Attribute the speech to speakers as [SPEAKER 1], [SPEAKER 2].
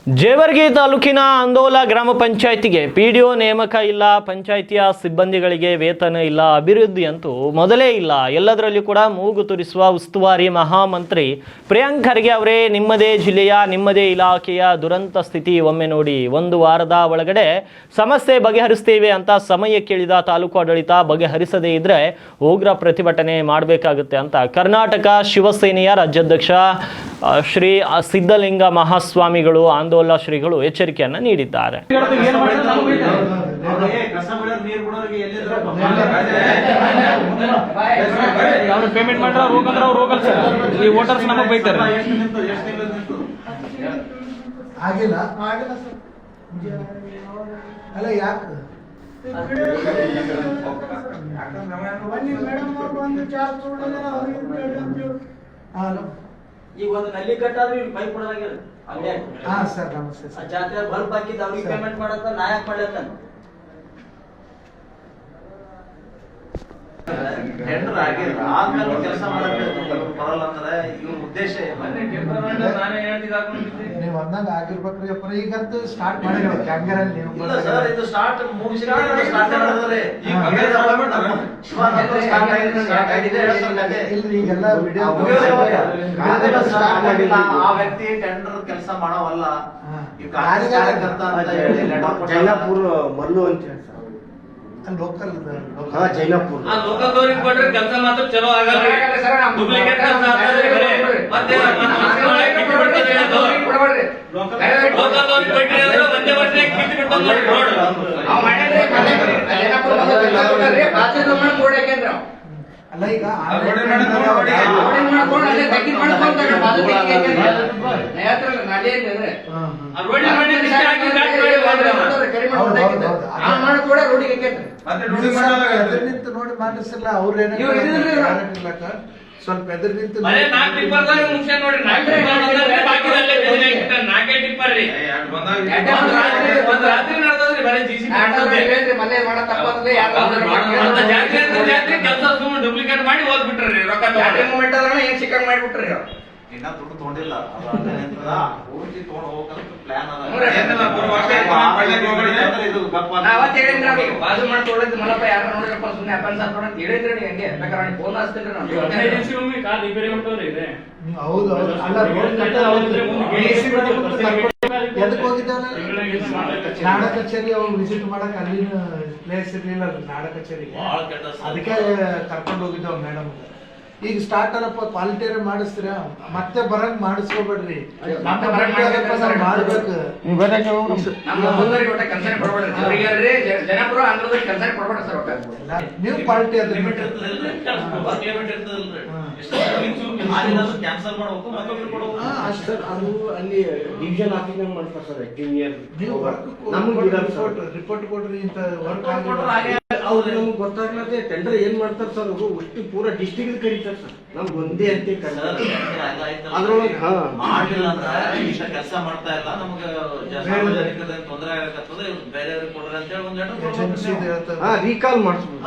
[SPEAKER 1] ಜೇವರ್ಗಿ ತಾಲೂಕಿನ ಅಂದೋಲ ಗ್ರಾಮ ಪಂಚಾಯಿತಿಗೆ ಪಿಡಿಒ ನೇಮಕ ಇಲ್ಲ, ಪಂಚಾಯಿತಿಯ ಸಿಬ್ಬಂದಿಗಳಿಗೆ ವೇತನ ಇಲ್ಲ, ಅಭಿವೃದ್ಧಿ ಅಂತೂ ಮೊದಲೇ ಇಲ್ಲ. ಎಲ್ಲದರಲ್ಲೂ ಕೂಡ ಮೂಗು ತುರಿಸುವ ಉಸ್ತುವಾರಿ ಮಹಾಮಂತ್ರಿ ಪ್ರಿಯಾಂಕ್ ಖರ್ಗೆ ಅವರೇ ನಿಮ್ಮದೇ ಜಿಲ್ಲೆಯ ನಿಮ್ಮದೇ ಇಲಾಖೆಯ ದುರಂತ ಸ್ಥಿತಿ ಒಮ್ಮೆ ನೋಡಿ. ಒಂದು ವಾರದ ಒಳಗಡೆ ಸಮಸ್ಯೆ ಬಗೆಹರಿಸ್ತೇವೆ ಅಂತ ಸಮಯ ಕೇಳಿದ ತಾಲೂಕು ಆಡಳಿತ ಬಗೆಹರಿಸದೇ ಇದ್ರೆ ಉಗ್ರ ಪ್ರತಿಭಟನೆ ಮಾಡಬೇಕಾಗುತ್ತೆ ಅಂತ ಕರ್ನಾಟಕ ಶಿವಸೇನೆಯ ರಾಜ್ಯಾಧ್ಯಕ್ಷ ಶ್ರೀ ಸಿದ್ಧಲಿಂಗ ಮಹಾಸ್ವಾಮಿಗಳು ಆಂದೋಲ ಶ್ರೀಗಳು ಎಚ್ಚರಿಕೆಯನ್ನು ನೀಡಿದ್ದಾರೆ.
[SPEAKER 2] ಪೇಮೆಂಟ್ ಮಾಡ್ರ ಹೋಗಲ್ಲ ಸರ್, ಈ ವೋಟರ್ಸ್ ನಮಗೆ ಬೈತಾರೆ.
[SPEAKER 3] ಆಗಿಲ್ಲ ಸರ್, ಅಲ್ಲ ಯಾಕೆ
[SPEAKER 4] ಈಗ ಒಂದು ನಲ್ಲಿ ಕಟ್ಟಾದ್ರೆ ಇಲ್ಲಿ ಪೈಪ್ ಕೊಡಲಾಗಿಲ್ಲ.
[SPEAKER 3] ಹಾ ಸರ್, ನಮಸ್ತೆ ಸರ್.
[SPEAKER 4] ಜಾತ್ರೆ ಬಲ್ಬ್ ಹಾಕಿದ್ದು ಅವ್ರಿಗೆ ಪೇಮೆಂಟ್ ಮಾಡತ್ತ ನಾ ಯಾಕೆ ಮಾಡ್ಲತ್ತ? ಟೆಂಡರ್ ಆಗಿಲ್ಲ ಆದ್ಮೇಲೆ ಕೆಲಸ ಮಾಡಕ್ಕೆ ಬರಲ್ಲ ಅಂದ್ರೆ ಇವ್ರ ಉದ್ದೇಶ
[SPEAKER 3] ನೀವು ಒಂದಂಗ ಆಗಿರ್ಬೇಕ್ರಿ ಅಪ್ಪ. ಈಗಂತೂ ಸ್ಟಾರ್ಟ್ ಮಾಡಿರೋ ಕ್ಯಾಂಗರಲ್ಲಿ ನೀವು
[SPEAKER 4] ಇಲ್ಲ ಸರ್, ಇದು ಸ್ಟಾರ್ಟ್ ಮುಗಿಸಿದ್ರೆ ಸ್ಟಾರ್ಟ್ ಮಾಡಿದ್ರೆ
[SPEAKER 3] ಈಗೆಲ್ಲ ವಿಡಿಯೋ
[SPEAKER 4] ಆ ವ್ಯಕ್ತಿ ಟೆಂಡರ್ ಕೆಲಸ ಮಾಡವಲ್ಲ, ಕಾರ್ಯಕರ್ತ ಅಂತ ಹೇಳಿ
[SPEAKER 5] ಜೈನಾಪುರ ಮಲ್ಲು ಅಂತ ಹೇಳಿ
[SPEAKER 3] ಲೋಕಲ್
[SPEAKER 5] ಜೈನಾಪುರ
[SPEAKER 2] ಲೋಕಲ್ದವ್ರಿಗೆ ಕೊಟ್ರೆ ಕೆಲಸ ಮಾತ್ರ ಚಲೋ ಆಗಲ್ಲ. ಡೂಪ್ಲಿಕೇಟ್ ಕೆಲಸ ಆಗ್ತದೆ ಬರೇ. ಮತ್ತೆ ಲೋಕಲ್ದವ್ರಿಗೆ ಕೊಟ್ರೆ ಅಂದ್ರೆ ಒಂದೇ ವರ್ಷ ಕಿತ್ತು ಬಿಟ್ಟು ನೋಡಿ ರೋಡ್
[SPEAKER 6] ಅವ ಮಾಡಿದ್ರೆ ಜೈನಾಪುರ ಕೊಡಕ್ಕೆ
[SPEAKER 3] ಅಲ್ಲ ಈಗ ನಿಂತು ನೋಡಿ ಮಾಡಿಸಿಲ್ಲ ಅವ್ರೇನ ಸ್ವಲ್ಪ ಎದುರು ನಿಂತು
[SPEAKER 2] ಡೂಪ್ಲಿಕೇಟ್ ಮಾಡಿ ಹೋಗ್ಬಿಟ್ರಿ ರೊಕ್ಕ
[SPEAKER 6] ಏನ್ ಚಿಕ್ಕ ಮಾಡ್ಬಿಟ್ರಿ.
[SPEAKER 4] ಇನ್ನ ದುಡ್ಡು ತಗೊಂಡಿಲ್ಲ, ಪೂರ್ತಿ ತಗೊಂಡು ಹೋಗ್ಬೇಕಂತ ಪ್ಲಾನ್ ಅದ.
[SPEAKER 6] ಬಾಜು ಮಾಡಿ ತೊಗೊಳ್ಳೋದು ಮಲ್ಲಪ್ಪ ಯಾರು ನೋಡ್ರಪ್ಪ ಸುಮ್ಮನೆ ಅಪ್ಪನ್ ಸಾರ್ ತೊಗೊಂಡು ಹೇಳಿದ್ರಿ ನೀವು ಹಂಗೆ ಬೇಕಾದ್ರೆ ಫೋನ್ ಹಚ್ತಿದ್ರಿ ನಾವು.
[SPEAKER 3] ಹೌದು ಅಲ್ಲ ಎದಕ್ ಹೋಗಿದ್ದಾನೆ ನಾಡ ಕಚೇರಿ ಅವ್ರು ವಿಸಿಟ್ ಮಾಡಕ್ ಅಲ್ಲಿನ ಪ್ಲೇಸ್ ಇರ್ಲಿಲ್ಲ ನಾಡ ಕಚೇರಿಗೆ, ಅದಕ್ಕೆ ಕರ್ಕೊಂಡು ಹೋಗಿದ್ದಾವ ಮೇಡಮ್. ಈಗ ಸ್ಟಾರ್ಟ್ ಅಲ್ಲಪ್ಪ ಕ್ವಾಲಿಟಿಯರ್ ಮಾಡಿಸ್ತೀರ, ಮತ್ತೆ ಬರಂಗ್ ಮಾಡಿಸ್ಕೋಬೇಡ್ರಿ. ಮಾಡ್ಬೇಕು
[SPEAKER 6] ಜನಪುರ ಆಂಧ್ರದಲ್ಲಿ ಕೆಲಸ ಕೊಡ್ಬೇಡ ಸರ್.
[SPEAKER 3] ನೀವು ಕ್ವಾಲಿಟಿ ಅದ್ರ
[SPEAKER 4] ಕ್ಯಾನ್ಸಲ್ ಮಾಡ್ಬೇಕು, ಮತ್ತೊಬ್ರು ಕೊಡ್ಬೇಕು.
[SPEAKER 5] ಸರ್ ಅದು ಅಲ್ಲಿ ಡಿವಿಷನ್ ಆಫೀಸ್ ಮಾಡ್ತಾರೆ ಸರ್. ಜೂನಿಯರ್
[SPEAKER 3] ನೀವು ರಿಪೋರ್ಟ್ ಕೊಡ್ರಿ ಇಂತ ವರ್ಕ್
[SPEAKER 5] ಅವ್ರು ನಮ್ಗೆ ಗೊತ್ತಾಗ್ಲತ್ತೆ ಟೆಂಡರ್ ಏನ್ ಮಾಡ್ತಾರೆ ಸರ್. ಅವರು ಅಷ್ಟು ಪೂರಾ ಡಿಸ್ಟ್ರಿಕ್ಟ್ ಕರೀತಾರೆ ಸರ್, ನಮ್ಗೆ ಒಂದೇ ಅಂತ ಅದ್ರೊಳಗೆ
[SPEAKER 4] ಮಾಡ್ಲಿಲ್ಲ ಅಂದ್ರೆ ಇಷ್ಟ ಕೆಲಸ ಮಾಡ್ತಾ ಇಲ್ಲ, ನಮ್ಗೆ ಸಾರ್ವಜನಿಕರಿಗೆ ತೊಂದರೆ ಆಗಕತ್ತದ, ಬೇರೆಯವ್ರಿಗೆ ಕೊಡ್ರಿ ಅಂತ ಹೇಳಿ ಒಂದ್
[SPEAKER 3] ಏಜೆನ್ಸಿ
[SPEAKER 5] ರೀಕಾಲ್ ಮಾಡಿಸ್ಬೋದು.